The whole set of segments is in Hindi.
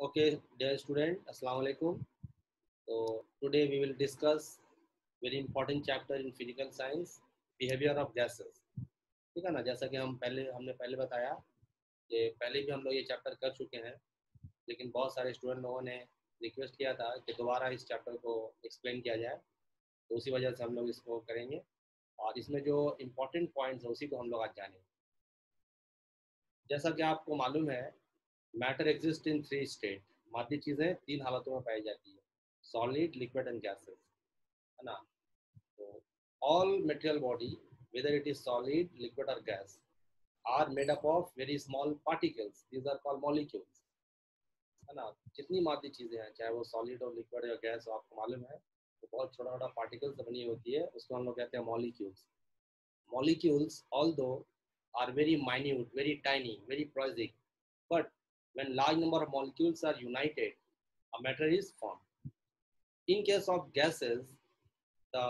Okay, dear student, Assalamu alaikum. So today we will discuss very important chapter in physical science, behavior of gases. ठीक है ना, जैसा कि हमने पहले बताया कि पहले भी हम लोग ये चैप्टर कर चुके हैं, लेकिन बहुत सारे स्टूडेंट लोगों ने रिक्वेस्ट किया था कि दोबारा इस चैप्टर को एक्सप्लेन किया जाए, तो उसी वजह से हम लोग इसको करेंगे और इसमें जो इम्पोर्टेंट पॉइंट्स हैं उसी को हम लोग आज जानेंगे। जैसा कि आपको मालूम है, मैटर एग्जिस्ट इन 3 स्टेट। मादी चीज़ें 3 हालतों में पाई जाती है, सॉलिड, लिक्विड एंड गैसेस, है ना। तो all material body, whether it is solid, liquid और gas, are made up of very small particles, these are called molecules, है ना। जितनी मादी चीज़ें हैं, चाहे वो सॉलिड और लिक्विड या गैस, आपको मालूम है तो बहुत छोटा छोटा पार्टिकल्स से बनी होती है, उसको हम लोग कहते हैं molecules. Molecules, although are very minute, very tiny, very prosaic, but when large number of molecules are united, a matter is formed. In case of gases, the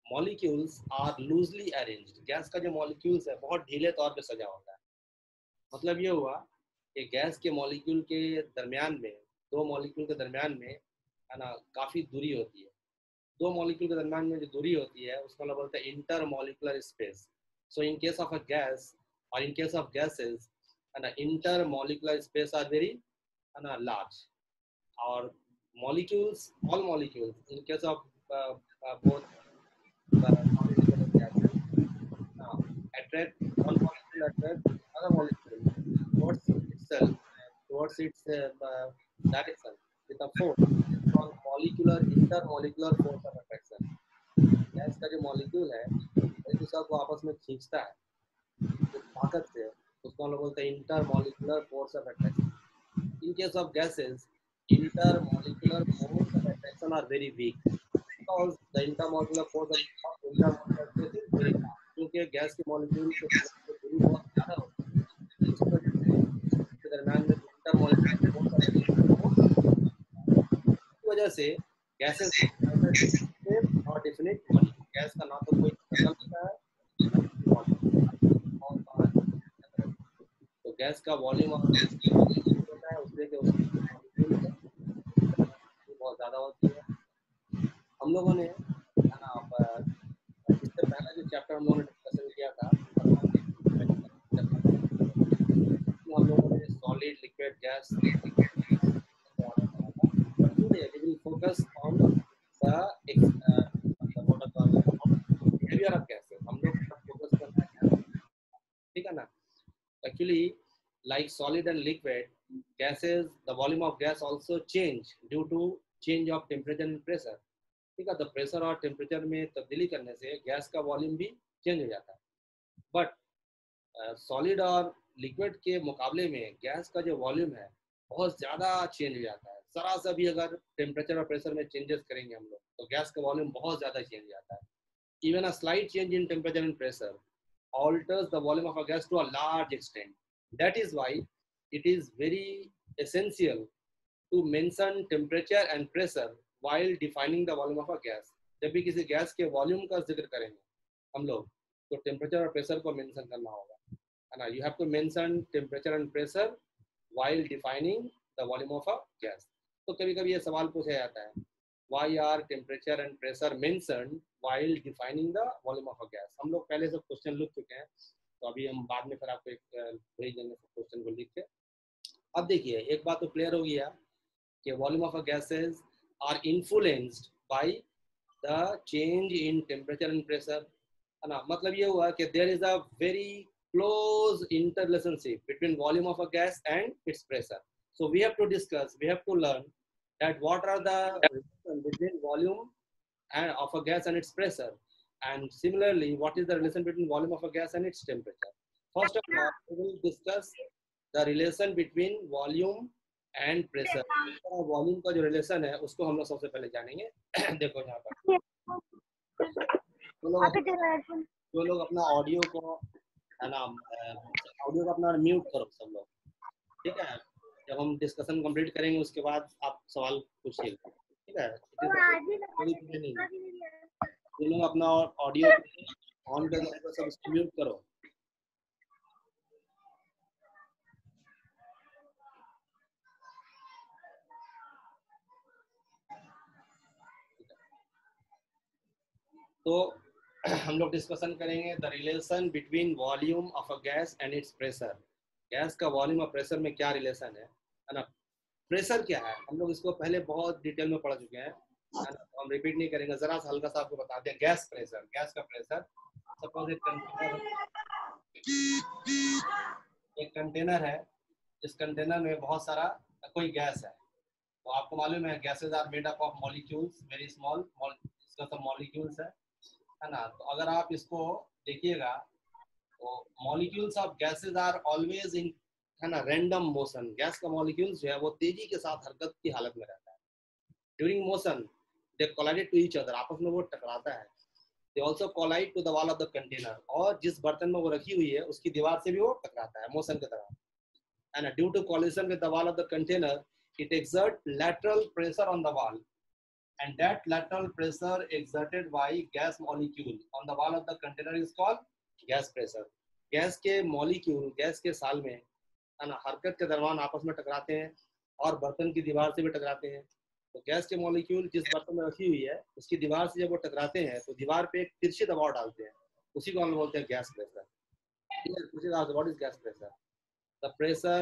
molecules are loosely arranged. Gas का जो molecules है बहुत ढीले तौर पे सजा होता है। मतलब ये हुआ कि गैस के मॉलिक्यूल के दरमियान में, दो मॉलिक्यूल के दरमियान में, है ना, काफ़ी दूरी होती है। दो मॉलिक्यूल के दरमियान में जो दूरी होती है उसको हम बोलते हैं intermolecular space. So in case of a gas और इन केस ऑफ गैसेस, है ना, intermolecular space are very, है ना, लार्ज। और molecules, all molecules in case of both attract, one molecule attract another molecule towards itself, towards its direction with a force. It's called molecular, intermolecular force of attraction. Gas का जो मॉलिक्यूल है एक दूसरे को आपस में खींचता है एक ताकत से, उसको हम लोग बोलते हैं intermolecular force of attraction. In case of gases, intermolecular force of attraction are very weak because the intermolecular force of intermolecular space is very large, क्योंकि गैस के मॉलिक्यूल के दूरी बहुत ज़्यादा होती है, इस वजह से इसके दरमियान में इंटरमॉलिकुलर फोर्स ऑफ अट्रैक्शन की वजह से गैसेस और डेफिनेट वॉल्यूम, गैस का ना तो कोई सर्कल होता है ना कोई वॉल्यूम। तो गैस का वॉल्यूम और होता है उससे कि उसकी मॉलिक्यूल बहुत ज़्यादा होती है। हम लोगों ने, है ना, इससे पहला जो चैप्टर हम लोगों ने डिस्कशन किया था हम लोगों ने solid, liquid, gas but today we will focus on the behaviour of gases. हम लोग फोकस करना है गैस, ठीक है ना। Actually like solid and liquid gases, the volume of gas also change due to change of temperature and pressure, ठीक है। तो प्रेशर और टेम्परेचर में तब्दीली करने से गैस का वॉल्यूम भी चेंज हो जाता है। बट सॉलिड और लिक्विड के मुकाबले में गैस का जो वॉल्यूम है बहुत ज़्यादा चेंज हो जाता है। ज़रा सा भी अगर टेम्परेचर और प्रेशर में चेंजेस करेंगे हम लोग तो गैस का वॉल्यूम बहुत ज़्यादा चेंज हो जाता है। Even a slight change in temperature and pressure alters the volume of a gas to a large extent. That is why it is very essential to mention temperature and pressure while defining the volume of a gas. जब भी किसी गैस के वॉल्यूम का जिक्र करेंगे हम लोग तो टेम्परेचर और प्रेशर को मेंशन करना होगा, है ना। You have to mention temperature and pressure while defining the volume of a gas. तो कभी कभी ये सवाल पूछा जाता है, why are temperature and pressure mentioned while defining the volume of a gas? हम लोग पहले सब क्वेश्चन लिख चुके हैं, तो अभी हम बाद में फिर आपको एक भेज देंगे क्वेश्चन को लिख के। अब देखिए, एक बात तो क्लियर हो गया कि volume of a gases are influenced by the change in temperature and pressure, है ना। मतलब ये हुआ कि there is a very close interrelationship between volume of a gas and its pressure. So we have to discuss, we have to learn that what are the relation between volume and of a gas and its pressure, and similarly what is the relation between volume of a gas and its temperature. First of all, we will discuss the relation between volume and pressure. Volume का जो रिलेशन है उसको हम लोग सबसे पहले जानेंगे। देखो यहाँ पर जो लोग अपना ऑडियो को, है ना, ऑडियो को अपना म्यूट करो सब लोग, ठीक है। जब हम डिस्कशन कंप्लीट करेंगे उसके बाद आप सवाल पूछिएगा, ठीक है। जो लोग अपना ऑडियो ऑन कर सब उसको म्यूट करो। तो हम लोग डिस्कशन करेंगे the relation between volume of a gas and it's pressure. Gas का वॉल्यूम और प्रेशर में क्या रिलेशन है ना। प्रेशर क्या है हम लोग इसको पहले बहुत डिटेल में पढ़ चुके हैं, है ना, तो हम रिपीट नहीं करेंगे। जरा सा हल्का सा आपको बता दें गैस प्रेशर। गैस का प्रेशर, सपोज एक कंटेनर है, इस कंटेनर में बहुत सारा कोई गैस है। तो आपको मालूम है gases are made up of molecules, very small, इसका सब मॉलिक्यूल्स है ना। तो अगर आप इसको देखिएगा तो molecules of gases are always in, है ना, रैंडम मोशन। गैस का मॉलिक्यूल्स जो है वो तेजी के साथ हरकत की हालत में रहता है। During motion they collide to each other, आपस में वो टकराता है। They also collide to the wall of the container, और जिस बर्तन में वो रखी हुई है उसकी दीवार से भी वो टकराता है मोशन की तरह, है ना। Due to collision with the wall of the container it exert lateral pressure on the wall, and that lateral pressure exerted by gas molecule on the wall of the container is called gas pressure. Gas के मॉलिक्यूल गैस के साल में, है ना, हरकत के दरमियान आपस में टकराते हैं और बर्तन की दीवार से भी टकराते हैं। तो गैस के मॉलिक्यूल जिस बर्तन में रखी हुई है उसकी दीवार से जब वो टकराते हैं तो दीवार पे एक तिरछी दबाव डालते हैं, उसी को हम बोलते हैं gas pressure. What is gas pressure? The pressure,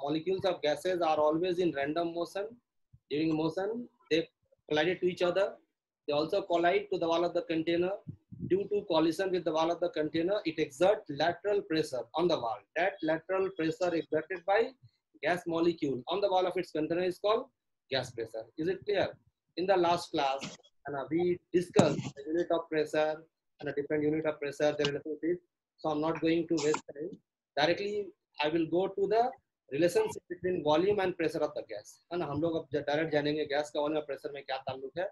molecules of gases are always in random motion. During motion they collide to each other. They also collide to the wall of the container. Due to collision with the wall of the container, it exerts lateral pressure on the wall. That lateral pressure exerted by gas molecule on the wall of its container is called gas pressure. Is it clear? In the last class, we discussed the unit of pressure and a different unit of pressure, the relationship. So I'm not going to waste time. Directly, I will go to the relationship between volume and pressure of the gas, है ना। हम लोग अब डायरेक्ट जानेंगे गैस का वॉल्यूम और प्रेशर में क्या ताल्लुक है।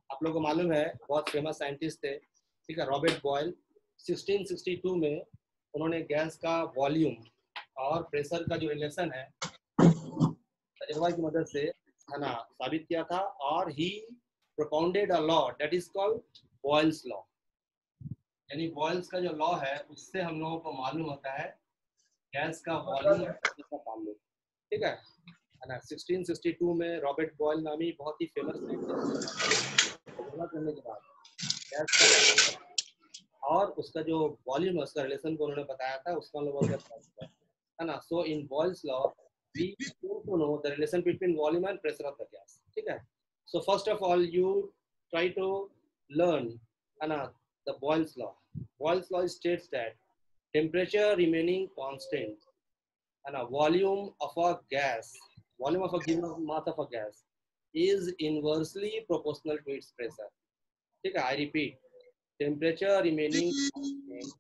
आप लोगों को मालूम है बहुत फेमस साइंटिस्ट थे, ठीक है, रॉबर्ट बॉयल। 1662 में उन्होंने गैस का वॉल्यूम और प्रेशर का जो रिलेशन है तजुर्बा की मदद से, है ना, साबित किया था। और he propounded a law that is called Boyle's law. यानी बॉयल्स का जो लॉ है उससे हम लोगों को मालूम होता है गैस का वॉल्यूम का ताल्लुक, ठीक है ना। 1662 में रॉबर्ट बॉयल नामी बहुत ही फेमस साइंटिस्ट करने के बाद गैस का और उसका जो वॉल्यूम है उसका रिलेशन को उन्होंने बताया था, उसका हम लोग बोलते हैं, है ना। So in Boyle's law we to know the relation between volume and pressure of the gas, ठीक है। So first of all you try to learn, है ना, the Boyle's law. Boyle's law states that temperature remaining constant and a volume of a gas, volume of a given mass of a gas is inversely proportional to its pressure, ठीक है। I repeat, temperature remaining constant,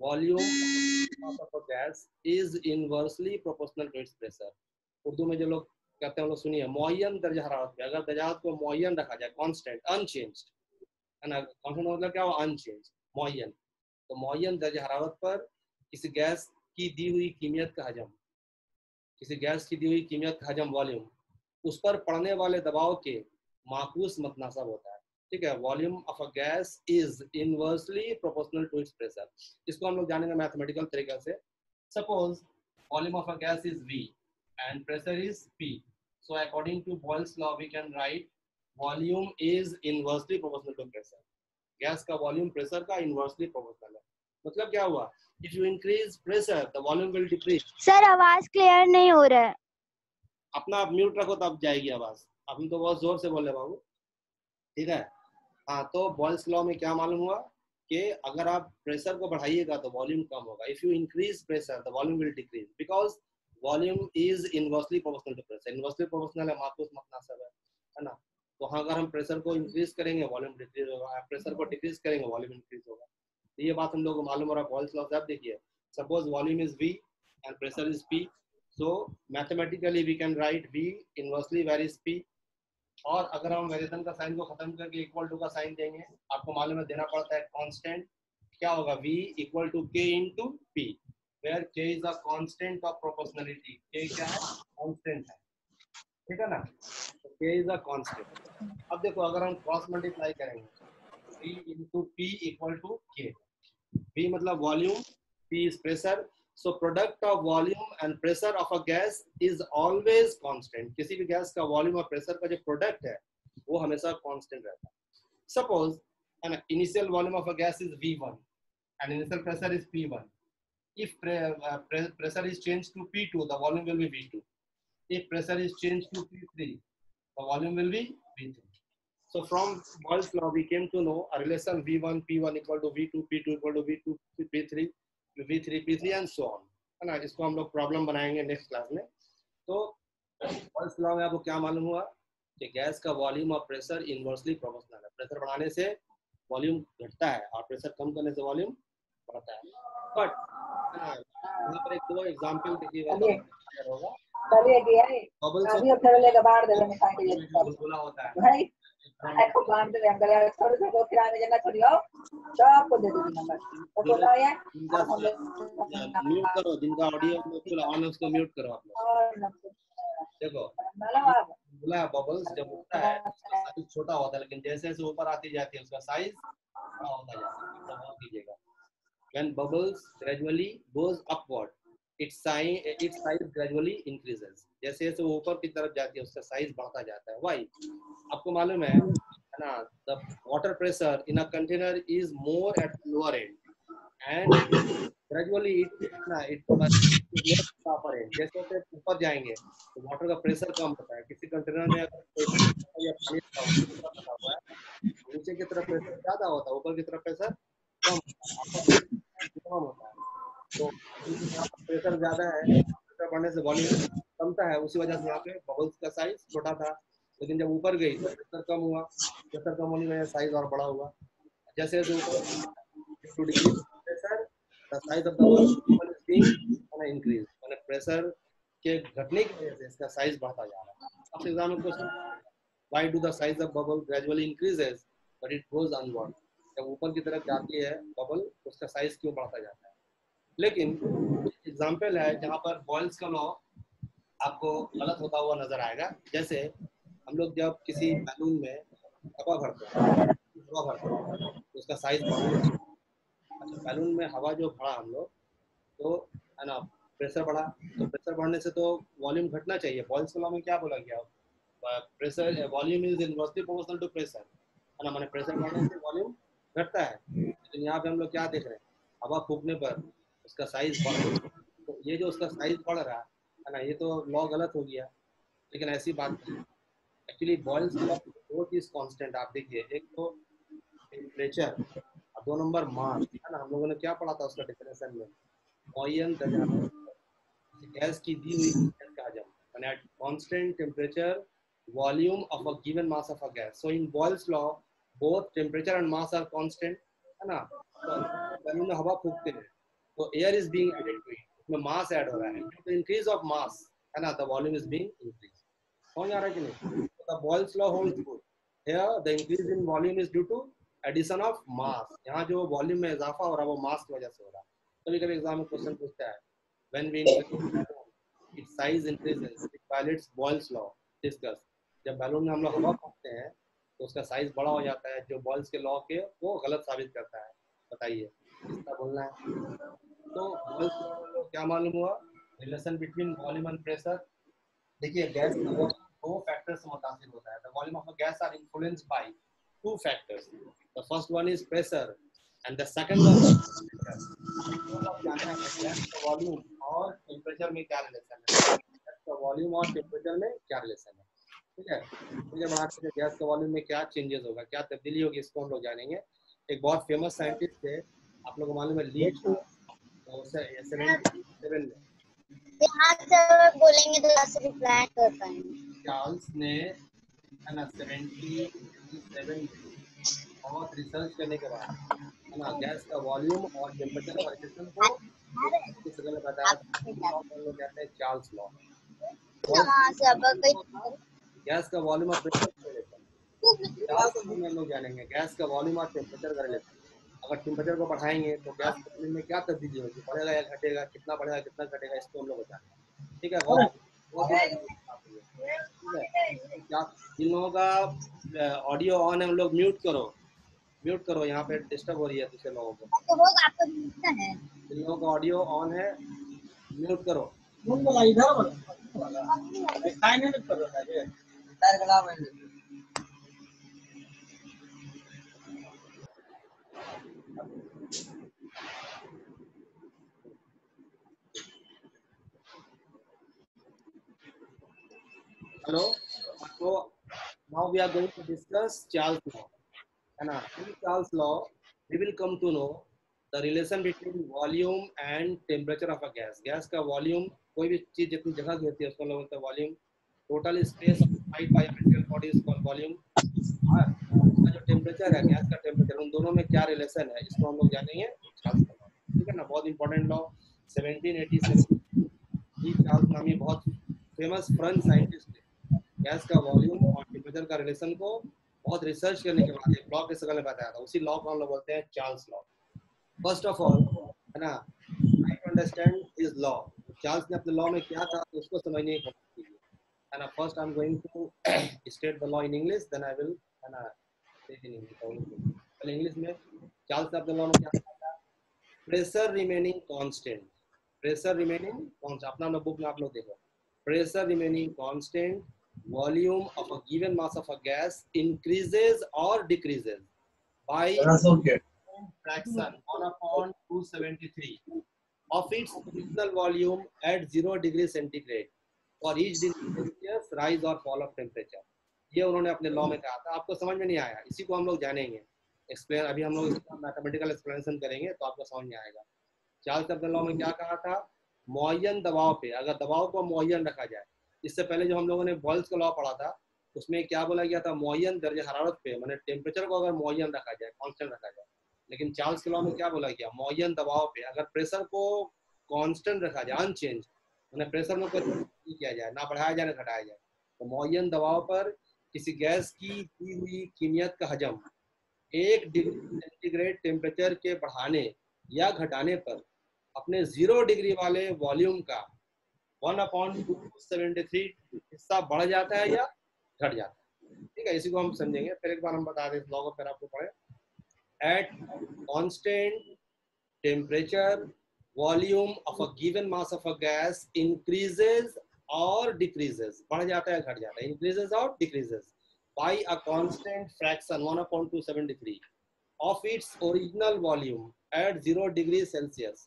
volume of a gas is inversely proportional to its pressure। Urdu में जो लोग कहते हैं लोग सुनिए, मुअय्यन दर्जा हरारत पे अगर दर्जा को मुअय्यन रखा जाए, कांस्टेंट, अनचेंज्ड, है ना। कांस्टेंट मतलब क्या हुआ? अनचेंज, मुअय्यन। तो मुअय्यन दर्जा हरारत पर किसी गैस की दी हुई कीमियत का हजम, किसी गैस की दी हुई कीमियत का हजम वॉल्यूम, उस पर पड़ने वाले दबाव के माकूस मतनासब होता है, ठीक है। Volume of a gas is inversely proportional to its pressure. इसको हम लोग जानेंगे मैथमेटिकल तरीके से। Suppose volume of a gas is V and pressure is P. So according to Boyle's law we can write volume is inversely proportional to pressure. Gas का वॉल्यूम प्रेशर का इनवर्सली प्रोपोर्शनल है। मतलब क्या हुआ? If you increase pressure, the volume will decrease. Sir आवाज क्लियर नहीं हो रहा है। अपना आप म्यूट रखो तब जाएगी आवाज। अभी तो बहुत जोर से बोल रहे बाबू, ठीक है। हाँ, तो बॉयल्स लॉ में क्या मालूम हुआ कि अगर आप प्रेशर को बढ़ाइएगा तो वॉल्यूम कम होगा। If you increase pressure the volume will decrease because volume is inversely proportional to pressure. Inversely proportional है, माकूस मतनासब है ना। तो हाँ, अगर हम प्रेशर को इंक्रीज करेंगे वॉल्यूम डिक्रीज होगा, प्रेशर को डिक्रीज करेंगे वॉल्यूम इंक्रीज होगा। तो ये बात हम लोग को मालूम हो रहा है बॉयल्स लॉ से। आप देखिए, suppose volume is V and pressure is P, so mathematically we can write V inversely varies P। और अगर हम वेरिएशन का साइन को खत्म करके इक्वल टू का साइन देंगे, आपको मालूम है देना पड़ता है कांस्टेंट, क्या होगा? V equal to K into P, where K is a constant of proportionality. K क्या है? कांस्टेंट है, ठीक है ना। तो K इज अ कांस्टेंट। अब देखो अगर हम क्रॉस मल्टीप्लाई करेंगे, V into P equal to K। V मतलब volume, P is pressure. So product of volume and pressure of a gas is always constant. किसी भी गैस का वॉल्यूम और प्रेशर का जो प्रोडक्ट है वो हमेशा कांस्टेंट रहता है। Suppose an initial volume of a gas is V1 and initial pressure is P1. If pressure is changed to P2, the volume will be V2. If pressure is changed to P3, the volume will be V3. So from Boyle's law, we came to know a relation V1, P1 equal to V2, P2 equal to V2, P3, V3, P3 and so on. है ना, इसको हम लोग प्रॉब्लम बनाएंगे नेक्स्ट क्लास में. तो बॉयल्स लॉ में आपको क्या मालूम हुआ कि गैस का वॉल्यूम और प्रेशर इनवर्सली प्रोपोर्शनल है. प्रेशर बढ़ाने से वॉल्यूम घटता है और प्रेशर कम करने से वॉल्यूम बढ़ता है. बट यहाँ पर एक दो एग्जांपल देखिएगा होगा. बुलबुला होता है ecco quando le andare al solito con tirare della torio dopo dei number तो बोला है म्यूट करो जिनका ऑडियो बिल्कुल ऑन है उसको म्यूट करो आप लोग. देखो बुलबुला बबल्स जब उठता है उसका साइज छोटा होता है लेकिन जैसे जैसे ऊपर आती जाती है उसका साइज बड़ा होता जाता है. तो ध्यान दीजिएगा when bubbles gradually goes upward its size gradually increases. जैसे जैसे वो ऊपर की तरफ जाती है उसका साइज बढ़ता जाता है. Why? आपको मालूम है ना, the water pressure in a container is more at the lower end and gradually it upper end. जैसे जैसे ऊपर जाएंगे तो वाटर का प्रेशर कम होता है. किसी कंटेनर में अगर पानी हुआ है नीचे की तरफ प्रेशर ज्यादा होता है, ऊपर की तरफ प्रेशर कम होता है. तो प्रेशर ज्यादा है, प्रेशर बढ़ने से वॉल्यूम कमता है. उसी वजह से यहाँ पे बबल्स का साइज छोटा था लेकिन जब ऊपर गई तो प्रेशर कम हुआ. प्रेशर कम होने की वजह से साइज और बड़ा हुआ. जैसे जैसे ऊपर pressure the size of the bubble is being increase. माने प्रेशर के घटने की वजह से इसका साइज बढ़ता जा रहा है. अब एग्जाम में question why do the size of bubble gradually increases but it goes onward. जब ऊपर की तरफ जाती है बबल उसका साइज क्यों बढ़ता जाता है. लेकिन एग्जाम्पल है जहाँ पर बॉयल्स का लॉ आपको गलत होता हुआ नजर आएगा. जैसे हम लोग जब किसी बैलून में हवा भरते हैं तो उसका साइज बढ़ता है. अच्छा, बैलून में हवा जो भरा हम लोग तो है ना, प्रेशर बढ़ा तो प्रेशर बढ़ने से तो वॉल्यूम घटना चाहिए. बॉयल्स के लॉ में क्या बोला गया, pressure volume is inversely proportional to pressure. है ना, माने प्रेशर बढ़ने से वॉल्यूम घटता है. लेकिन यहाँ पे हम लोग क्या देख रहे हैं, हवा फूकने पर उसका साइज बढ़ रहा है. तो ये जो उसका साइज बढ़ रहा है ना, ये तो लॉ गलत हो गया. लेकिन ऐसी बात नहीं. एक्चुअली बॉयल्स लॉ दो चीज कांस्टेंट आप देखिए, एक तो टेम्परेचर और दो नंबर मास. है ना, हम लोगों ने क्या पढ़ा था उसका डेफिनेशन में, मॉयन गैस की दी हुई का हजम यानी at constant temperature volume of a given mass of a gas. So in Boyle's law both temperature and mass are constant. है ना, तो बैलून में हवा फूकते हैं तो air is being added to it, उसमें मास ऐड हो रहा है. Due to increase of mass है ना, the volume is being increase. समझ आ रहा है कि नहीं. The Boyle's law holds good here. The increase in volume is due to addition of mass. यहाँ जो वॉल्यूम में इजाफा हो रहा है वो मास की वजह से हो रहा है. कभी कभी एग्जाम में क्वेश्चन पूछता है when we its size increases it violates Boyle's law. Discuss. जब बैलून में हम लोग हवा फूकते हैं तो उसका साइज बड़ा हो जाता है, जो बॉयल्स के लॉ के वो गलत साबित करता है. बताइए किसका बोलना है. तो बॉयल्स लॉ में क्या मालूम हुआ, relation between volume and pressure. देखिए गैस दो फैक्टर्स से मुतासिर होता है. The volume of a gas are influenced by two factors. The first one is pressure and the second one gas का वॉल्यूम और टेम्परेचर में क्या रिलेशन है. गैस का वॉल्यूम और टेम्परेचर में क्या रिलेशन है. ठीक है, टेम्परेचर बढ़ाने से गैस के वॉल्यूम में क्या चेंजेस होगा, क्या तब्दीली होगी, इसको हम लोग जानेंगे. एक बहुत फेमस साइंटिस्ट थे, आप लोगों को मालूम है, लीच. तो 77 में यहाँ से बोलेंगे तो से रिप्लाई कर पाएंगे. चार्ल्स ने है ना 77 बहुत रिसर्च करने के बाद है ना गैस का वॉल्यूम और टेम्परेचर का रिलेशन को किस जगह में बताया. हम लोग कहते हैं चार्ल्स लॉ. गैस का वॉल्यूम और प्रेशर का रिलेशन हम लोग जानेंगे. गैस का वॉल्यूम और टेम्परेचर का रिलेशन. अगर टेम्परेचर को बढ़ाएंगे तो गैस के वॉल्यूम में क्या तब्दीली होगी, बढ़ेगा या घटेगा, कितना बढ़ेगा कितना घटेगा, इसको हम लोग बताएंगे. ठीक है, क्या इन लोगों का ऑडियो ऑन है, हम लोग म्यूट करो यहाँ पे डिस्टर्ब हो रही है दूसरे लोगों को. इन लोगों का ऑडियो ऑन है, म्यूट करो. हेलो, तो now we are going to discuss Charles law, है ना? In Charles law, we will come to know the relation between volume and temperature of a gas. Gas का वॉल्यूम, कोई भी चीज जितनी जगह घेरती है उसको लोग बोलते हैं volume. Total space occupied by material body is called volume. और उसका जो टेम्परेचर है, गैस का टेम्परेचर, उन दोनों में क्या रिलेशन है, इसको हम लोग जानेंगे चार्ल्स का लॉ. ठीक है ना? बहुत इंपॉर्टेंट लॉ. 1787 ही चार्ल्स नामी बहुत फेमस फ्रेंच साइंटिस्ट थे. गैस का वॉल्यूम और टेम्परेचर का रिलेशन को बहुत रिसर्च करने के बाद एक लॉ के शक्ल में बताया था. उसी लॉ को हम लोग बोलते हैं Charles law. First of all, है ना, try to understand his law. Charles ने अपने लॉ में क्या कहा तो उसको समझने की कोशिश कीजिए, है ना. First I am going to state the law in English, then I will, है ना, स्टेट इन इंग्लिश. पहले इंग्लिश में चार्ल्स ने अपने लॉ में क्या कहा था? Pressure remaining constant. Pressure remaining constant, अपना बुक में आप लोग देखो. Pressure remaining constant, volume of a given mass of a gas increases or decreases by fraction 1/273 of its original volume at 0 degree centigrade for each degree Celsius rise or fall of temperature. ये उन्होंने अपने लॉ में कहा था. आपको समझ में नहीं आया, इसी को हम लोग जानेंगे, एक्सप्लेन. अभी हम लोग इसका मैथमेटिकल एक्सप्लेनेशन करेंगे तो आपको समझ में आएगा. चार्ल्स ने अपने लॉ में क्या कहा था? मुअय्यन दबाव पे, अगर दबाव को मुअय्यन रखा जाए, इससे पहले जो हम लोगों ने बॉयल्स का लॉ पढ़ा था उसमें क्या बोला गया था? मुअय्यन दर्जे हरारत पे, माने टेम्परेचर को अगर मुअय्यन रखा जाए, कांस्टेंट रखा जाए. लेकिन चार्ल्स के लॉ में क्या बोला गया? मुअय्यन दबाव पे अगर प्रेशर को कांस्टेंट रखा जाए, अनचेंज, माने प्रेशर में कोई नहीं किया जाए, ना बढ़ाया जाए ना घटाया जाए, तो मुअय्यन दबाव पर किसी गैस की दी हुई कीमियत का हजम 1 डिग्री सेंटीग्रेड टेम्परेचर के बढ़ाने या घटाने पर अपने 0 डिग्री वाले वॉल्यूम का 1/273 हिस्सा बढ़ जाता है या घट जाता है. ठीक है, इसी को हम समझेंगे. फिर एक बार हम बता दें लॉ को, फिर आपको पढ़े. Eight constant temperature volume of a given mass of a gas increases और डिक्रीजेस, बढ़ जाता है घट जाता है, इंक्रीजेस और decreases by a constant fraction 1/273 of its original volume at 0 degree Celsius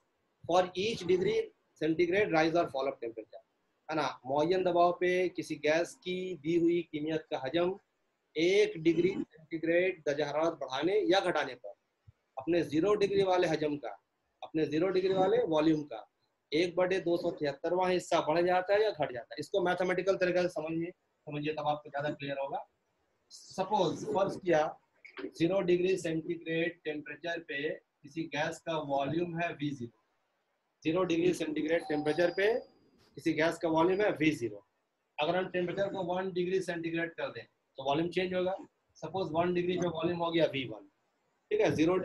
for each degree centigrade rise और फॉल ऑफ टेम्परेचर, है ना. मुअय्यन दबाव पे किसी गैस की दी हुई कीमियत का हजम 1 डिग्री सेंटीग्रेड दर्जा हरारत बढ़ाने या घटाने पर अपने 0 डिग्री वाले हजम का, अपने 0 डिग्री वाले वॉल्यूम का 1/273वां हिस्सा बढ़ जाता है या घट जाता है. इसको मैथमेटिकल तरीके से समझिए तब आपको ज्यादा क्लियर होगा. सपोज फर्ज किया 0 डिग्री सेंटीग्रेड टेम्परेचर पे किसी गैस का वॉल्यूम है V0. 0 डिग्री सेंटीग्रेड टेम्परेचर पे किसी गैस का वॉल्यूम है V0. अगर हम टेम्परेचर को 1 डिग्री सेंटीग्रेड कर दें तो वॉल्यूम चेंज होगा. सपोज 1 डिग्री पे वॉल्यूम हो गया V1. ठीक है, 0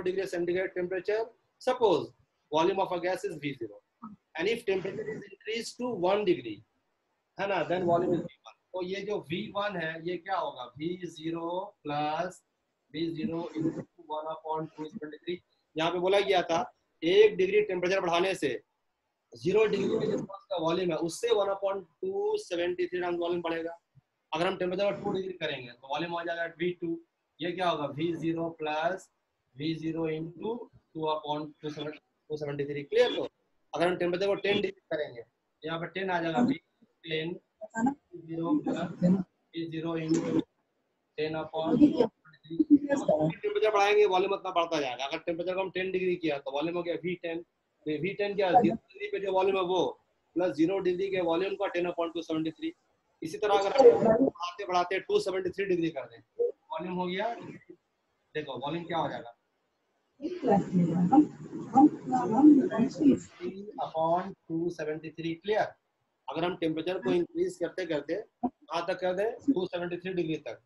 degree centigrade temperature, suppose volume of a gas is V0 and if temperature is increase to 1 degree, है ना, देन वॉल्यूम इज V1. तो ये जो V1 है ये क्या होगा? V0 plus V0 into 1/273. यहाँ पे बोला गया था 1 डिग्री टेम्परेचर बढ़ाने से 0 डिग्री में जिस का वॉल्यूम है उससे 1/273 टाइम्स वॉल्यूम बढ़ेगा. अगर हम टेम्परेचर 2 डिग्री करेंगे तो वॉल्यूम हो जाएगा V2. ये क्या होगा? V0 plus V0 into 2/273. Clear? तो अगर हम टेम्परेचर को 10 डिग्री करेंगे तो यहाँ पे 10 आ जाएगा. V10 V0 plus V0 into 10/273. Temperature बढ़ाएंगे वॉल्यूम उतना बढ़ता जाएगा. अगर टेम्परेचर को हम 10 डिग्री किया तो वॉल्यूम हो गया V10. तो V10 क्या, 0 डिग्री पे जो वॉल्यूम है वो प्लस 0 डिग्री के वॉल्यूम का 10/273. इसी तरह अगर बढ़ाते बढ़ाते 273 डिग्री कर दें वॉल्यूम हो गया, देखो वॉल्यूम क्या हो जाएगा? 3/273. क्लियर? अगर हम टेम्परेचर को इंक्रीज करते करते कहाँ तक कर दें? 273 डिग्री तक,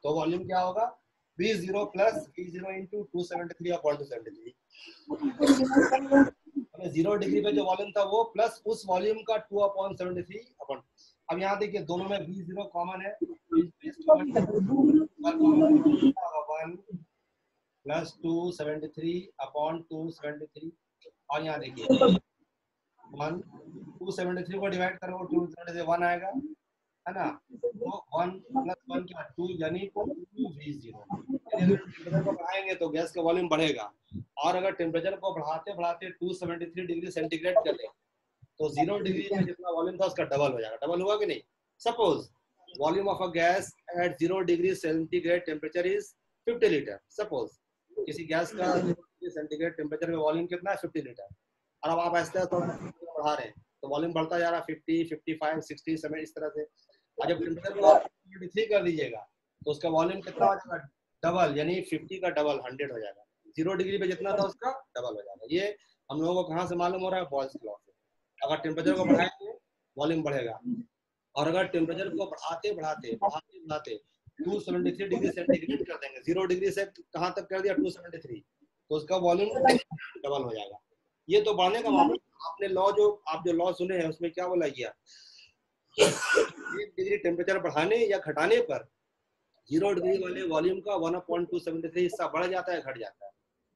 तो वॉल्यूम क्या होगा? V0 plus V0 into 273/273. 0 degree पे जो वॉल्यूम था वो प्लस उस वॉल्यूम का 2/73. अब यहाँ देखिए दोनों में V0 कॉमन है, 1 प्लस 273/273. और यहाँ देखिए 1 273 को डिवाइड करो 273 1 आएगा, है ना, तो 1 + 1 क्या 2 यानी 2v0। अगर टेम्परेचर को बढ़ाएंगे तो गैस का वॉल्यूम बढ़ेगा, और अगर टेम्परेचर को बढ़ाते बढ़ाते 273 डिग्री सेंटीग्रेड कर दें तो 0 डिग्री में जितना वॉल्यूम था उसका डबल हो जाएगा। डबल हुआ कि नहीं? Suppose volume of a gas at 0 degree centigrade temperature is 50 litre. Suppose किसी गैस का 0 डिग्री सेंटीग्रेड टेम्परेचर में वॉल्यूम कितना है? 50 लीटर। और अब आप ऐसे बढ़ा रहे हैं तो वॉल्यूम बढ़ता जा रहा है 50, 55, 60, 70 इस तरह से। और जब टेम्परेचर को 23 कर दीजिएगा तो उसका वॉल्यूम कितना हो जाएगा? डबल, यानी 50 का डबल 100 हो जाएगा। 0 डिग्री पे जितना था उसका डबल हो जाएगा। ये हम लोगों को कहाँ से मालूम हो रहा है? बॉयल्स लॉ से। अगर टेम्परेचर को बढ़ाएंगे वॉल्यूम बढ़ेगा, और अगर टेम्परेचर को बढ़ाते बढ़ाते 273 डिग्री सेंटीग्रेड कर देंगे, 0 डिग्री से कहाँ तक कर दिया? 273, तो उसका वॉल्यूम डबल हो जाएगा। ये तो बढ़ने का मामला। आपने लॉ आप जो लॉ सुने हैं उसमें क्या बोला गया? 1 डिग्री टेम्परेचर बढ़ाने या घटाने पर 0 डिग्री वाले वॉल्यूम का 1/273 हिस्सा बढ़ जाता है, घट जाता है।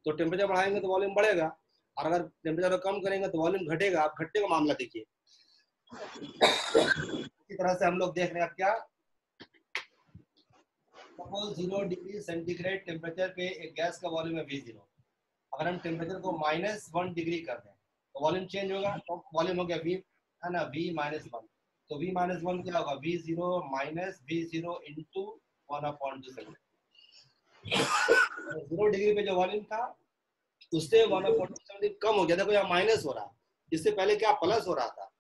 तो टेम्परेचर बढ़ाएंगे तो वॉल्यूम बढ़ेगा, और अगर टेम्परेचर को कम करेंगे तो वॉल्यूम घटेगा। आप घटने का मामला देखिए। इसी तरह से हम लोग देख रहे हैं क्या, सपोज 0 डिग्री सेंटीग्रेड टेम्परेचर पे एक गैस का वॉल्यूम है V0। अगर हम टेम्परेचर को -1 डिग्री कर दें तो वॉल्यूम चेंज होगा। तो वॉल्यूम हो गया V, है ना, V-1। तो V-1 क्या होगा? V0 - V0 into 1/2। 0 डिग्री पे जो वॉल्यूम था उससे 1/2 कम हो गया। देखो यहाँ माइनस हो रहा है, इससे पहले क्या प्लस हो रहा था।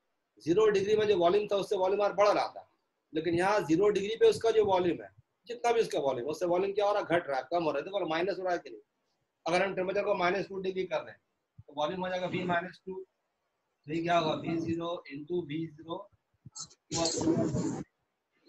0 डिग्री में जो वॉल्यूम था उससे वॉल्यूम और बढ़ रहा था, लेकिन यहाँ 0 डिग्री पे उसका जो वॉल्यूम है, जितना भी उसका वॉल्यूम, उससे वॉल्यूम क्या हो रहा है? घट रहा है, कम हो रहा है। देखो माइनस हो रहा है कि नहीं? अगर हम टेम्परेचर को -2 डिग्री कर दें तो वॉल्यूम हो जाएगा V-2। तो ये क्या होगा? V0 into V0।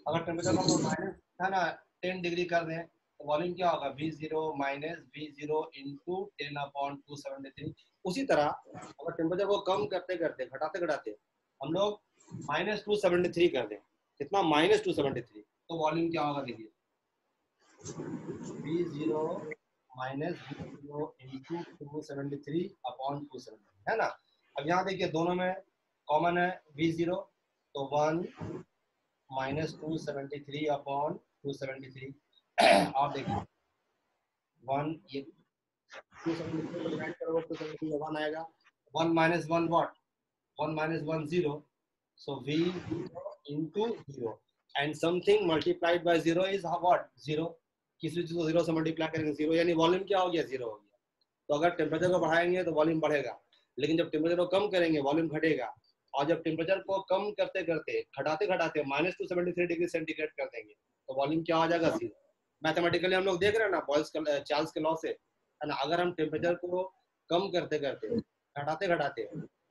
अगर टेम्परेचर को माइनस, है ना, 10 डिग्री कर दें तो वॉल्यूम क्या होगा? V0 - V0 into 10/273। उसी तरह अगर टेम्परेचर को कम करते करते घटाते घटाते हम लोग -273 कर दें, कितना? -273, तो वॉल्यूम क्या होगा? देखिए V0 - V0 इंटू 273/273, है ना। अब यहाँ देखिए दोनों में कॉमन है V0, तो 1 - 273/273। आप देखिए 1, ये 273 डिवाइड करोगे 273 1 आएगा। 1 - 1 what? 1 - 1 0, so V into 0 and something multiplied by 0 is what? 0। किसी चीज को 0 से मल्टीप्लाई करेंगे 0, यानी वॉल्यूम क्या हो गया? 0 हो गया। तो अगर टेम्परेचर को बढ़ाएंगे तो वॉल्यूम बढ़ेगा, लेकिन जब टेम्परेचर को कम करेंगे वॉल्यूम घटेगा। और जब टेम्परेचर को कम करते करते घटाते घटाते -273 डिग्री सेंटीग्रेड कर देंगे तो वॉल्यूम क्या हो जाएगा? 0। मैथमेटिकली हम लोग देख रहे हैं ना, चार्ल्स के लॉ से, है ना। अगर हम टेम्परेचर को कम करते करते घटाते घटाते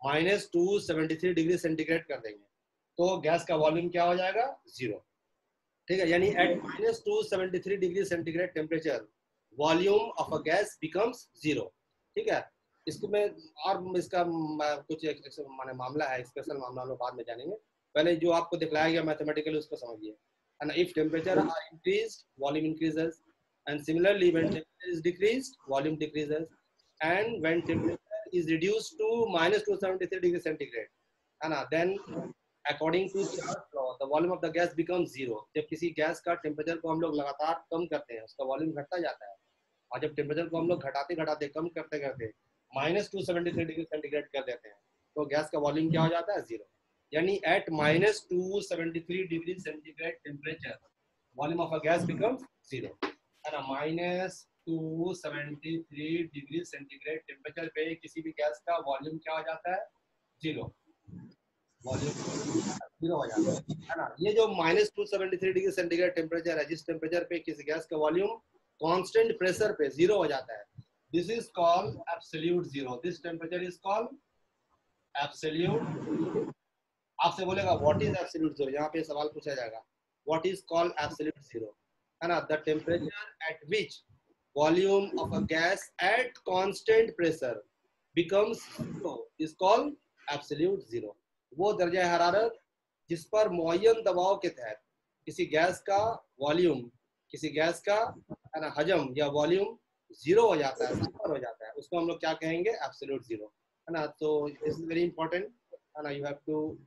-273 डिग्री सेंटीग्रेड कर देंगे तो गैस का वॉल्यूम क्या हो जाएगा? 0। ठीक है, यानी एट -273 degree centigrade temperature volume of a gas becomes 0। ठीक है, इसको मैं और इसका कुछ माने मामला है, स्पेशल मामला हम लोग बाद में जानेंगे। पहले जो आपको दिखलाया गया मैथमेटिकली उसको समझिए। And if temperature are increased volume increases, and similarly when temperature is decreased volume decreases, and when temperature is reduced to -273 degree centigrade, है ना, then according to Charles law the volume of the gas becomes 0। जब किसी गैस का टेम्परेचर को हम लोग लगातार कम करते हैं उसका वॉल्यूम घटता जाता है, और जब टेम्परेचर को हम लोग घटाते घटाते कम करते करते -273 डिग्री सेंटीग्रेड कर देते हैं तो गैस का वॉल्यूम क्या हो जाता है? 0। यानी एट -273 degree centigrade temperature volume of a gas becomes 0, है ना। -273 डिग्री सेंटीग्रेड टेम्परेचर पे किसी भी गैस का वॉल्यूम क्या हो जाता है? 0। वॉल्यूम 0 हो जाता है ना। ये जो -273 डिग्री सेंटीग्रेड टेम्परेचर है, जिस टेम्परेचर पे किसी गैस का वॉल्यूम कांस्टेंट प्रेशर पे 0 हो जाता है, this is called absolute 0। This temperature is called absolute. आपसे बोलेगा व्हाट इज एब्सोल्यूट 0, यहाँ पे सवाल पूछा जाएगा व्हाट इज कॉल्ड एब्सोल्यूट 0, है ना। The temperature at which volume of a gas at constant pressure becomes 0 is called absolute 0। वो दर्जा हरारत जिस पर मुअय्यन दबाव के तहत किसी गैस का वॉल्यूम, किसी गैस का, है ना, हजम या वॉल्यूम 0 हो जाता है, सफर हो जाता है, उसको हम लोग क्या कहेंगे? एब्सोल्यूट 0, है ना। तो दिस इज वेरी इंपॉर्टेंट, है ना। You have to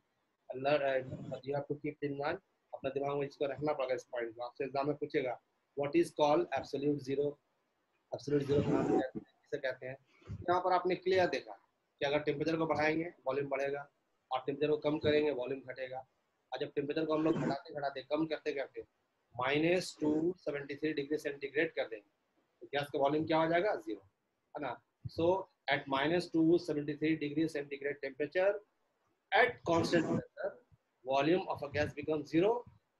learn, you have to keep in mind. अपना दिमाग में इसको रखना पड़ेगा। इस पॉइंट को आपसे एग्जाम में पूछेगा what is called absolute zero. Absolute zero किसे कहते हैं? यहाँ पर आपने क्लियर देखा कि अगर टेम्परेचर को बढ़ाएंगे वॉल्यूम बढ़ेगा और टेम्परेचर को कम करेंगे वॉल्यूम घटेगा। और जब टेम्परेचर को हम लोग घटाते घटाते कम करते करते -273 डिग्री सेंटीग्रेड कर देंगे तो गैस का वॉल्यूम क्या हो जाएगा? जीरो, है ना। So at -273 degree centigrade temperature at constant pressure volume of a gas becomes zero,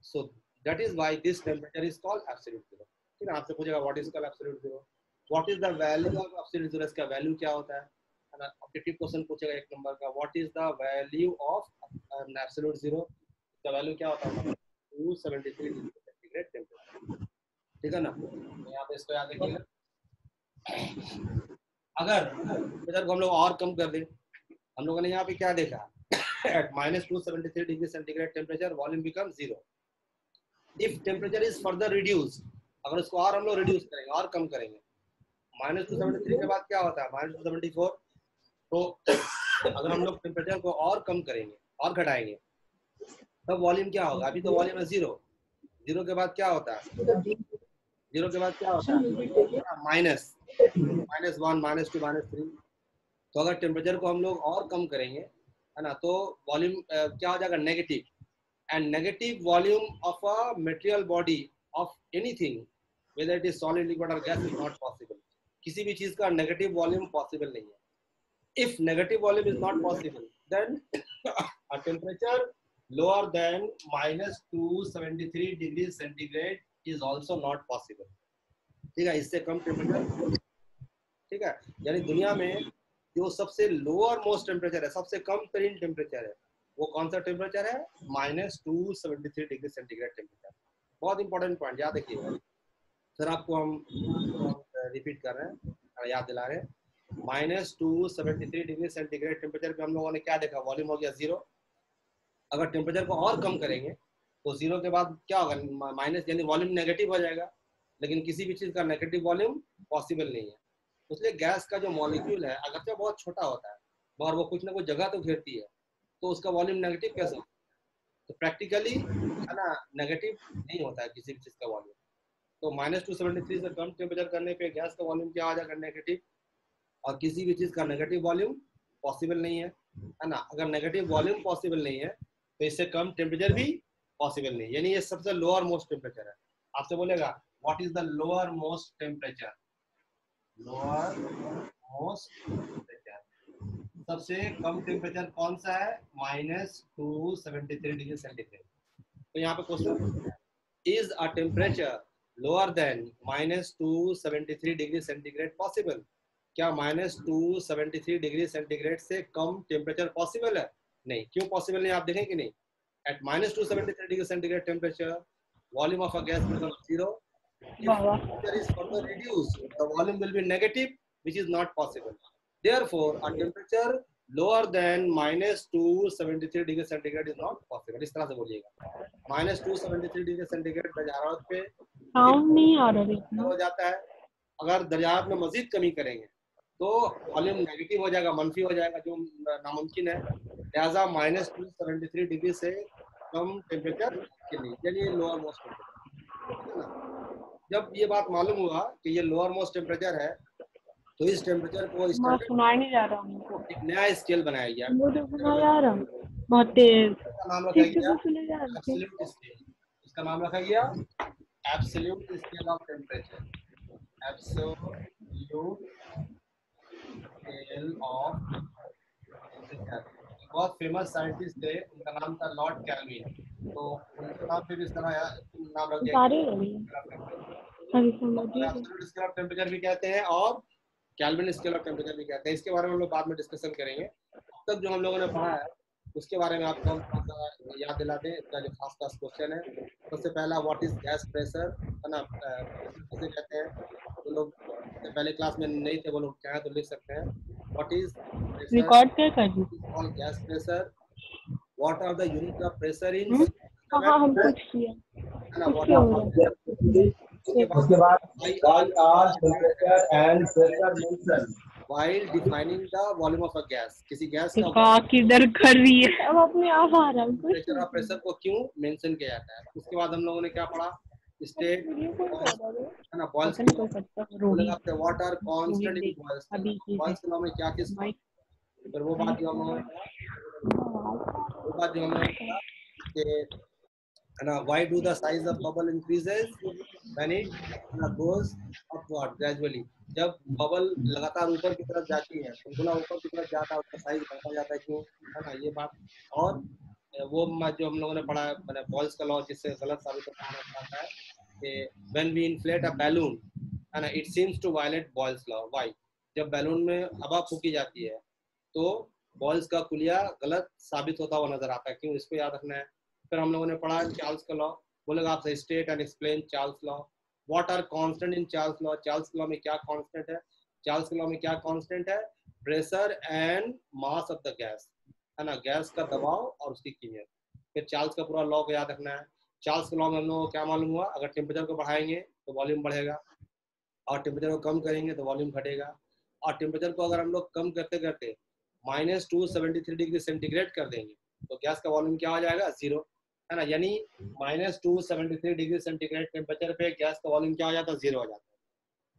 so that is why this temperature is called absolute zero। ठीक है, आपसे पूछेगा what is called absolute zero, what is the value of absolute zero, इसका वैल्यू क्या होता है ना। ऑब्जेक्टिव क्वेश्चन पूछेगा 1 नंबर का what is the value of an absolute zero, इसका वैल्यू क्या होता है? 273 डिग्री सेंटीग्रेड टेम्परेचर। ठीक है ना, यहाँ पे इसको याद रखिएगा। अगर टेम्परेचर को हम लोग और कम कर दें, हम लोगों ने यहाँ पे क्या देखा at -273 degree centigrade temperature volume becomes zero। if temperature is further reduced, अगर उसको और हम लोग रिड्यूस करेंगे और कम करेंगे, -273 के बाद क्या होता है? -274। तो अगर हम लोग टेम्परेचर को और कम करेंगे और घटाएंगे तब वॉल्यूम क्या होगा? अभी तो वॉल्यूम है जीरो, जीरो के बाद क्या होता है? जीरो के बाद क्या होता है? माइनस, -1, -2, -3। तो अगर टेम्परेचर को हम लोग और कम करेंगे, है ना, तो वॉल्यूम क्या हो जाएगा? Negative. And negative volume of a material body of anything whether it is solid, liquid और गैस इज नॉट पॉसिबल। किसी भी चीज का नेगेटिव वॉल्यूम पॉसिबल नहीं है। If negative volume is not possible then a temperature lower than -273 degree centigrade is also not possible. ठीक है, इससे कम टेम्परेचर, ठीक है, यानी दुनिया में जो सबसे लोअर मोस्ट टेम्परेचर है, सबसे कम तरीन टेम्परेचर है, वो कौन सा टेम्परेचर है? -273 डिग्री सेंटीग्रेड टेम्परेचर। बहुत इंपॉर्टेंट पॉइंट याद रखिएगा सर, आपको हम रिपीट कर रहे हैं, याद दिला रहे हैं। -273 डिग्री सेंटीग्रेड टेम्परेचर पे हम लोगों ने क्या देखा? वॉल्यूम हो गया जीरो। अगर टेम्परेचर को और कम करेंगे तो जीरो के बाद क्या होगा? माइनस, यानी वॉल्यूम नेगेटिव हो जाएगा। लेकिन किसी भी चीज का नेगेटिव वॉल्यूम पॉसिबल नहीं है। इसलिए गैस का जो मॉलिक्यूल है अगर तो बहुत छोटा होता है और वो कुछ ना कुछ जगह तो घेरती है, तो उसका वॉल्यूम नेगेटिव कैसे होता है? तो प्रैक्टिकली, है ना, नेगेटिव नहीं होता है किसी भी चीज का वॉल्यूम। तो -273 से कम टेम्परेचर करने पे गैस का वॉल्यूम क्या आ जाएगा? नेगेटिव। और किसी भी चीज का नेगेटिव वॉल्यूम पॉसिबल नहीं है ना। अगर नेगेटिव वॉल्यूम पॉसिबल नहीं है तो इससे कम टेम्परेचर भी पॉसिबल नहीं, यानी ये सबसे लोअर मोस्ट टेम्परेचर है। आपसे बोलेगा what is the lower most temperature? Lower most temperature, सबसे कम टेम्परेचर कौन सा है? -273 डिग्री सेंटीग्रेड। तो यहाँ पे question, is a temperature lower than -273 degree centigrade possible? क्या -273 डिग्री सेंटीग्रेड से कम टेम्परेचर पॉसिबल है? नहीं। क्यों पॉसिबल नहीं? आप देखें कि नहीं, at -273 degree centigrade temperature volume of a gas becomes zero। If temperature is further reduced, the volume will be negative, which is not possible. Therefore, a temperature lower than -273 degree centigrade is not possible। इस तरह से बोलिएगा, -273 डिग्री सेंटीग्रेड दरजाहत पे साउंड नहीं आ रहा हो जाता है। अगर दरजाहत में मजीद कमी करेंगे तो वॉल्यूम नेगेटिव हो जाएगा, मनफी हो जाएगा, जो नामुमकिन है। लिहाजा -273 डिग्री से कम टेम्परेचर के लिए, यानी लोअर मोस्ट टेम्परेचर। जब ये बात मालूम हुआ कि ये लोअर मोस्ट टेम्परेचर है तो इस टेम्परेचर को सुनाई नहीं जा रहा हमको। एक नया स्केल बनाया गया, सुना जा रहा बहुत तेज, इसका नाम रखा गया सुना जा रहा। Absolute scale. इसका नाम रखा गया absolute scale of temperature. Absolute scale of temperature. बहुत फेमस साइंटिस्ट थे, उनका नाम था लॉर्ड कैल्विन। तो उनके नाम पे भी इस तरह नाम रख दिया एब्सोल्यूट स्केल ऑफ टेम्परेचर भी कहते हैं और कैल्विन स्केल ऑफ टेम्परेचर भी कहते हैं। इसके बारे में हम लोग बाद में डिस्कशन करेंगे। अब तक जो हम लोगों ने पढ़ा है उसके बारे में आपको हम याद दिला दें। इसका जो खास खास क्वेश्चन है, सबसे पहला व्हाट इज गैस प्रेशर, है ना, किसे कहते हैं। तो लोग पहले क्लास में नहीं थे, वो लोग चाहे तो लिख सकते हैं। व्हाट इज रिकॉर्ड क्या कर दी? Gas pressure, what are the unit of pressure in, हाँ हम कुछ किया, है ना, व्हाट आर उसके बाद temperature and pressure mention. while defining the volume of a gas. किसी गैस का का किधर कर रही है अब अपने आप आ रहा है कुछ टेम्परेचर और प्रेशर को क्यों मेंशन किया जाता है। उसके बाद हम लोगों ने क्या पढ़ा, स्टेट है ना, बॉयल्स पता नहीं कोई करता है, रोहित आपके what are constant in Rohit Boyle's अभी की बॉयल्स लॉ में क्या चीज, माइक फिर वो बात जो हम लोगों ने पढ़ा कि है ना, why do the size of bubble increases when it goes upward gradually। जब बबल लगातार ऊपर की तरफ जाती है तो गुना ऊपर की तरफ जाता है उसका साइज बढ़ता जाता है, क्यों, है ना, ये बात। और वो जो हम लोगों ने पढ़ा मैंने बॉयल्स का लॉ, जिससे गलत साबित होता है कि when we inflate a balloon है ना, it seems to violate Boyle's law। why? जब बैलून में हवा फूकी जाती है तो बॉयल्स का कुलिया गलत साबित होता हुआ नजर आता है, क्यों, इसको याद रखना है। फिर हम लोगों ने पढ़ा चार्ल्स का लॉ, बोलेगा आपसे state and explain Charles law. What are constant in Charles law, Charles law में क्या कांस्टेंट है, चार्ल्स लॉ में क्या कांस्टेंट है, pressure and mass of the gas, है ना, गैस का दबाव और उसकी कीमियत। फिर चार्ल्स का पूरा लॉ को याद रखना है। चार्ल्स के लॉ में हम लोगों को क्या मालूम हुआ, अगर टेम्परेचर को बढ़ाएंगे तो वॉल्यूम बढ़ेगा और टेम्परेचर को कम करेंगे तो वॉल्यूम घटेगा। और टेम्परेचर को अगर हम लोग कम करते करते -273 डिग्री सेंटीग्रेड कर देंगे तो गैस का वॉल्यूम क्या हो जाएगा, 0, है ना, यानी -273 डिग्री सेंटीग्रेड टेम्परेचर पे गैस का वॉल्यूम क्या हो जाता है, 0 हो जाता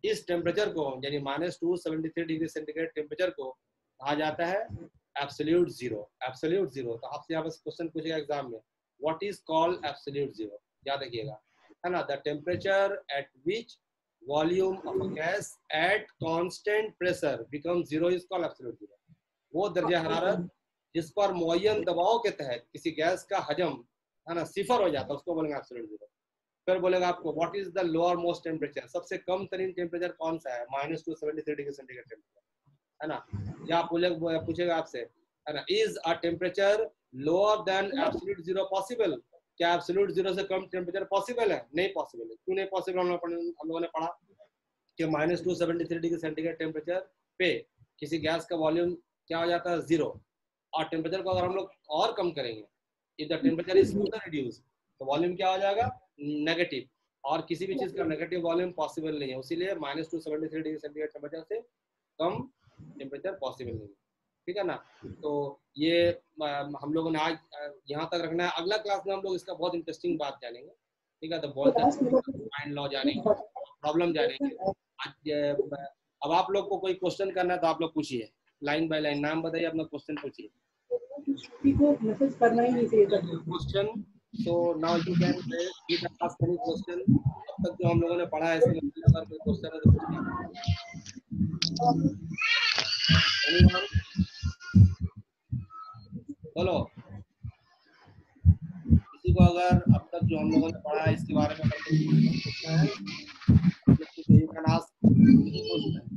है। इस टेम्परेचर को यानी -273 डिग्री सेंटीग्रेड टेम्परेचर को कहा जाता है एब्सोल्यूट जीरो। एब्सोल्यूट जीरो, तो आपसे यहाँ पर क्वेश्चन पूछेगा एग्जाम में, what is called absolute zero, याद रखिएगा, है ना, the temperature at which volume of a gas at constant pressure becomes zero is called absolute zero। वो दर्जा हरारत जिस पर मुअय्यन दबाव के तहत किसी गैस का हजम, है ना, सिफर हो जाता है, उसको बोलेंगे एब्सोल्यूट जीरो। फिर बोलेगा आपको what is the lower most temperature, सबसे कम तरीन टेम्परेचर कौन सा है, -273 डिग्री सेंटीग्रेड टेम्परेचर, है ना। या पूछेगा आपसे, है ना, is a temperature lower then absolute zero possible, क्या एब्सोल्यूट जीरो से कम टेम्परेचर पॉसिबल है, नहीं पॉसिबल है। क्यों नहीं पॉसिबल, हम लोगों ने पढ़ा कि -273 डिग्री सेंटीग्रेड टेम्परेचर पे किसी गैस का वॉल्यूम क्या हो जाता है, 0। और टेम्परेचर को अगर हम लोग और कम करेंगे, if the temperature is further reduce, तो वॉल्यूम क्या हो जाएगा, नेगेटिव। और किसी भी चीज का नेगेटिव वॉल्यूम पॉसिबल नहीं है, इसीलिए -273 डिग्री सेंटीग्रेड टेम्परेचर से कम टेम्परेचर पॉसिबल नहीं है, ठीक है ना। तो ये हम लोगों ने आज यहाँ तक रखना है। अगला क्लास में हम लोग इसका बहुत इंटरेस्टिंग बात जानेंगे, ठीक है, तो बहुत लॉ जानेंगे, प्रॉब्लम जानेंगे। अब आप लोग को कोई क्वेश्चन करना है तो आप लोग पूछिए, लाइन बाय लाइन नाम बताइए, अपना क्वेश्चन पूछिए। मैसेज करना ही नहीं चाहिए question, so now you can ask any question. अब तक जो हम लोगों ने पढ़ा है इसमें अगर कोई क्वेश्चन है तो पूछिए। बोलो, किसी को अगर अब तक जो हम लोगों ने पढ़ा है इसके बारे में अगर कोई क्वेश्चन है तो you can ask question.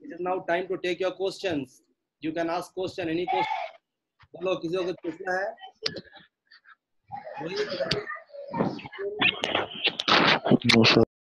It is now time to take your questions. You can ask question, any question. बोलो, किसी को कुछ पूछना है? No, sir.